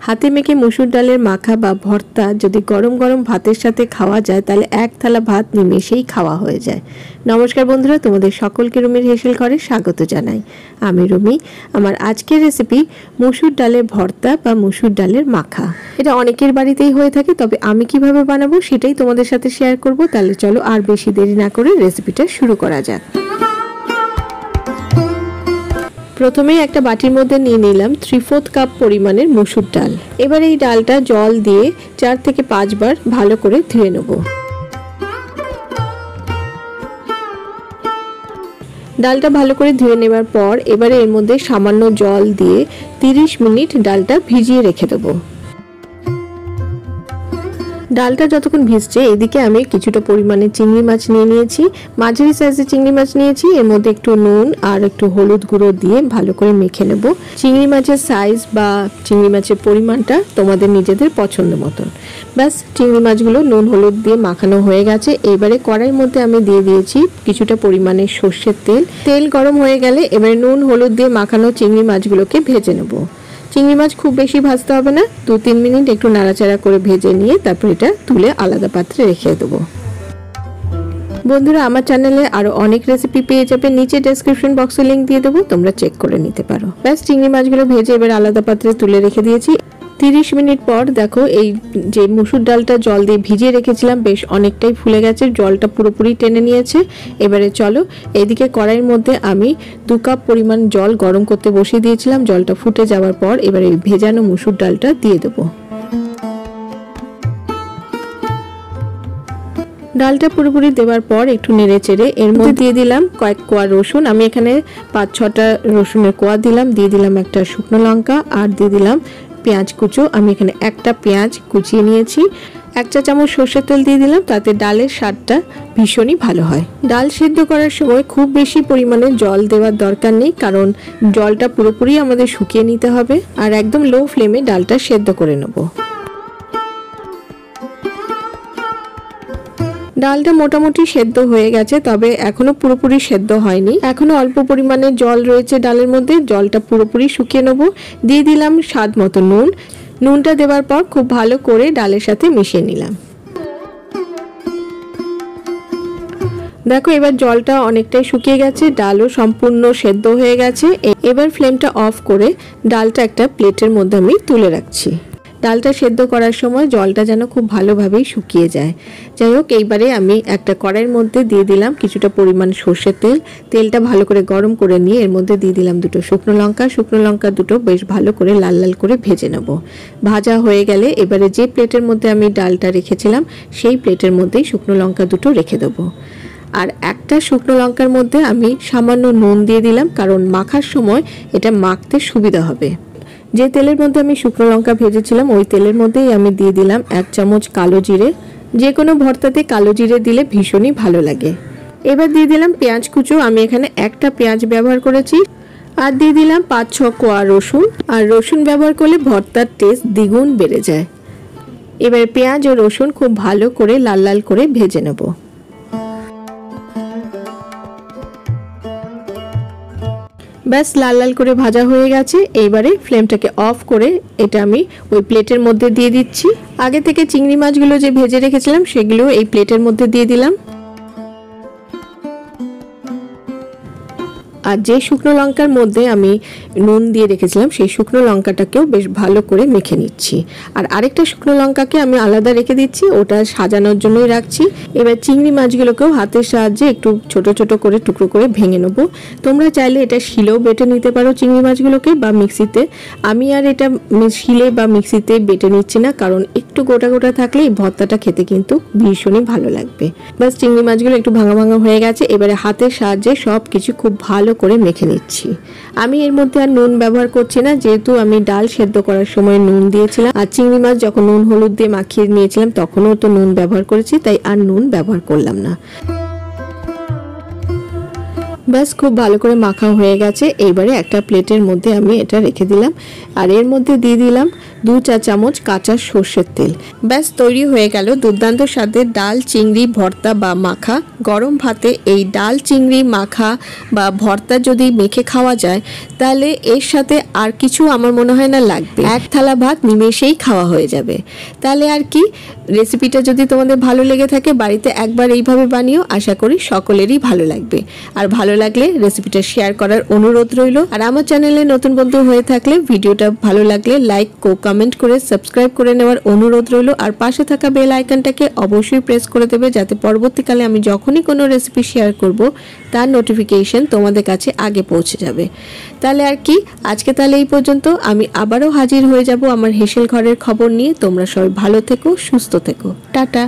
হাতে মেখে মসুর ডালের মাখা বা ভর্তা যদি গরম গরম ভাতের সাথে খাওয়া যায় তাহলে এক থালা ভাত নিমেষেই খাওয়া হয়ে যায়। নমস্কার বন্ধুরা, তোমাদের সকলকে রুমির হেসেল ঘরে স্বাগত জানাই। আমি রুমি। আমার আজকের রেসিপি মসুর ডালের ভর্তা বা মসুর ডালের মাখা। এটা অনেকের বাড়িতেই হয়ে থাকে, তবে আমি কিভাবে বানাবো সেটাই তোমাদের সাথে শেয়ার করব। তাহলে চলো আর বেশি দেরি না করে রেসিপিটা শুরু করা যাক। প্রথমে একটা বাটির মধ্যে নিয়ে নিলাম 3/4 কাপ পরিমাণের মসুর ডাল। এবার এই ডালটা জল দিয়ে 4 থেকে 5 বার ভালো করে ধুয়ে নেব। ডালটা ভালো করে ধুয়ে নেবার পর এবারে এর মধ্যে সামান্য জল দিয়ে 30 মিনিট ডালটা ভিজিয়ে রেখে দেবো। ডালটা যতক্ষণ ভিজছে এদিকে আমি কিছুটা পরিমাণে চিংড়ি মাছ নিয়ে নিয়েছি। মাঝারি সাইজের চিংড়ি মাছ নিয়েছি। এর মধ্যে একটু নুন আর একটু হলুদ গুঁড়ো দিয়ে ভালো করে মেখে নেব। চিংড়ি মাছের সাইজ বা চিংড়ি মাছের পরিমাণটা তোমাদের নিজেদের পছন্দ মতন। ব্যাস, চিংড়ি মাছগুলো নুন হলুদ দিয়ে মাখানো হয়ে গেছে। এবারে কড়াইয়ের মধ্যে আমি দিয়ে দিয়েছি কিছুটা পরিমাণে সর্ষের তেল। তেল গরম হয়ে গেলে এবারে নুন হলুদ দিয়ে মাখানো চিংড়ি মাছগুলোকে ভেজে নেব। চিংড়ি মাছ খুব বেশি ভাজতে হবে না, 2-3 মিনিট একটু নাড়াচাড়া করে ভেজে নিয়ে তারপর এটা তুলে আলাদা পাত্রে রেখে দেবো। বন্ধুরা, আমার চ্যানেলে আরো অনেক রেসিপি পেয়ে যাবে, নিচে ডেসক্রিপশন বক্সে লিংক দিয়ে দেবো, তোমরা চেক করে নিতে পারো। ব্যাস, চিংড়ি মাছগুলো ভেজে এবার আলাদা পাত্রে তুলে রেখে দিয়েছি। 30 মিনিট পর দেখো এই যে মসুর ডালটা জল দিয়ে ভিজিয়ে রেখেছিলাম বেশ অনেকটাই ফুলে গেছে, জলটা পুরোপুরি টেনে নিয়েছে। এবারে চলো, এইদিকে কড়াইয়ের মধ্যে আমি 2 কাপ পরিমাণ জল গরম করতে বসিয়ে দিয়েছিলাম। জলটা ফুটে যাওয়ার পর এবারে ভেজানো মসুর ডালটা দিয়ে দেবো। ডালটা পুরোপুরি দেওয়ার পর একটু নেড়ে চেড়ে এর মধ্যে দিয়ে দিলাম কয়েক কোয়া রসুন। আমি এখানে 5-6টা রসুনের কোয়া দিলাম। দিয়ে দিলাম একটা শুকনো লঙ্কা আর দিয়ে দিলাম পেঁয়াজ কুচো। আমি এখানে একটা পেঁয়াজ কুচিয়ে নিয়েছি। 1 চা চামচ সর্ষের তেল দিয়ে দিলাম, তাতে ডালের স্বাদটা ভীষণই ভালো হয়। ডাল সেদ্ধ করার সময় খুব বেশি পরিমাণে জল দেওয়ার দরকার নেই, কারণ জলটা পুরোপুরি আমাদের শুকিয়ে নিতে হবে। আর একদম লো ফ্লেমে ডালটা সেদ্ধ করে নেব। ডালটা মোটামুটি সেদ্ধ হয়ে গেছে, তবে এখনো পুরোপুরি সেদ্ধ হয়নি। এখনো অল্প পরিমাণে জল রয়েছে ডালের মধ্যে। জলটা পুরোপুরি শুকিয়ে নেব। দিয়ে দিলাম স্বাদ মতো নুন। নুনটা দেওয়ার পর খুব ভালো করে ডালের সাথে মিশিয়ে নিলাম। দেখো এবার জলটা অনেকটাই শুকিয়ে গেছে, ডালও সম্পূর্ণ সেদ্ধ হয়ে গেছে। এবার ফ্লেমটা অফ করে ডালটা একটা প্লেটের মধ্যে আমি তুলে রাখছি। ডালটা সেদ্ধ করার সময় জলটা যেন খুব ভালোভাবেই শুকিয়ে যায়। যাই হোক, এইবারে আমি একটা কড়াইয়ের মধ্যে দিয়ে দিলাম কিছুটা পরিমাণ সর্ষের তেল। তেলটা ভালো করে গরম করে নিয়ে এর মধ্যে দিয়ে দিলাম 2 শুকনো লঙ্কা। শুকনো লঙ্কা দুটো বেশ ভালো করে লাল লাল করে ভেজে নেব। ভাজা হয়ে গেলে এবারে যে প্লেটের মধ্যে আমি ডালটা রেখেছিলাম সেই প্লেটের মধ্যেই শুকনো লঙ্কা দুটো রেখে দেবো। আর একটা শুকনো লঙ্কার মধ্যে আমি সামান্য নুন দিয়ে দিলাম, কারণ মাখার সময় এটা মাখতে সুবিধা হবে। যে তেলের মধ্যে আমি শুকনো লঙ্কা ভেজেছিলাম ওই তেলের মধ্যেই আমি দিয়ে দিলাম 1 চামচ কালো জিরে। যে কোনো ভর্তাতে কালো জিরে দিলে ভীষণই ভালো লাগে। এবার দিয়ে দিলাম পেঁয়াজ কুচো। আমি এখানে একটা পেঁয়াজ ব্যবহার করেছি। আর দিয়ে দিলাম 5-6 কোয়া রসুন। আর রসুন ব্যবহার করলে ভর্তার টেস্ট দ্বিগুণ বেড়ে যায়। এবার পেঁয়াজ ও রসুন খুব ভালো করে লাল লাল করে ভেজে নেব। ব্যাস, লাল লাল করে ভাজা হয়ে গেছে। এইবারে ফ্লেমটাকে অফ করে এটা আমি ওই প্লেটের মধ্যে দিয়ে দিচ্ছি। আগে থেকে চিংড়ি মাছগুলো যে ভেজে রেখেছিলাম সেগুলো এই প্লেটের মধ্যে দিয়ে দিলাম। আর যে শুকনো লঙ্কার মধ্যে আমি নুন দিয়ে রেখেছিলাম সেই শুকনো লঙ্কাটাকেও বেশ ভালো করে মেখে নিচ্ছি। আর আরেকটা শুকনো লঙ্কাকে আমি আলাদা রেখে দিচ্ছি, ওটা সাজানোর জন্যই রাখছি। এবার চিংড়ি মাছগুলোকেও হাতের সাহায্যে একটু ছোট ছোট করে টুকরো করে ভেঙে নেবো। তোমরা চাইলে এটা শিলেও বেটে নিতে পারো চিংড়ি মাছগুলোকে, বা মিক্সিতে। আমি আর এটা শিলে বা মিক্সিতে বেটে নিচ্ছি না, কারণ একটু গোটা গোটা থাকলে এই ভর্তাটা খেতে কিন্তু ভীষণই ভালো লাগবে। বাস, চিংড়ি মাছগুলো একটু ভাঙা ভাঙা হয়ে গেছে। এবারে হাতের সাহায্যে সব কিছু খুব ভালো করে মেখে নিচ্ছি। আমি এর মধ্যে আর নুন ব্যবহার করছি না, যেহেতু আমি ডাল সেদ্ধ করার সময় নুন দিয়েছিলাম। আর চিংড়ি মাছ যখন নুন হলুদ দিয়ে মাখিয়ে নিয়েছিলাম তখনও তো নুন ব্যবহার করেছি, তাই আর নুন ব্যবহার করলাম না। ব্যাস, খুব ভালো করে মাখা হয়ে গেছে। এইবারে একটা প্লেটের মধ্যে আমি এটা রেখে দিলাম। আর এর মধ্যে দিয়ে দিলাম 2 চা চামচ কাঁচা সর্ষের তেল। ব্যাস তৈরি হয়ে গেল দুর্দান্ত স্বাদের ডাল চিংড়ি ভর্তা বা মাখা। গরম ভাতে এই ডাল চিংড়ি মাখা বা ভর্তা যদি মেখে খাওয়া যায় তাহলে এর সাথে আর কিছু আমার মনে হয় না লাগবে, এক থালা ভাত নিমেষেই খাওয়া হয়ে যাবে। তাহলে আর কি, রেসিপিটা যদি তোমাদের ভালো লেগে থাকে বাড়িতে একবার এইভাবে বানিও, আশা করি সকলেরই ভালো লাগবে। আর ভালো লাগলে রেসিপিটা শেয়ার করার অনুরোধ রইল। আর আমার চ্যানেলে নতুন বন্ধু হয়ে থাকলে ভিডিওটা ভালো লাগলে লাইক কমেন্ট করে সাবস্ক্রাইব করে নেওয়ার অনুরোধ রইল। আর পাশে থাকা বেল আইকনটাকে অবশ্যই প্রেস করে দেবে যাতে পরবর্তীকালে আমি যখনই কোনো রেসিপি শেয়ার করব তার নোটিফিকেশন তোমাদের কাছে আগে পৌঁছে যাবে। তাহলে আর কি, আজকে তাহলে এই পর্যন্ত। আমি আবারও হাজির হয়ে যাব আমার হেসেল ঘরের খবর নিয়ে। তোমরা সবাই ভালো থেকো, সুস্থ থেকো, টাটা।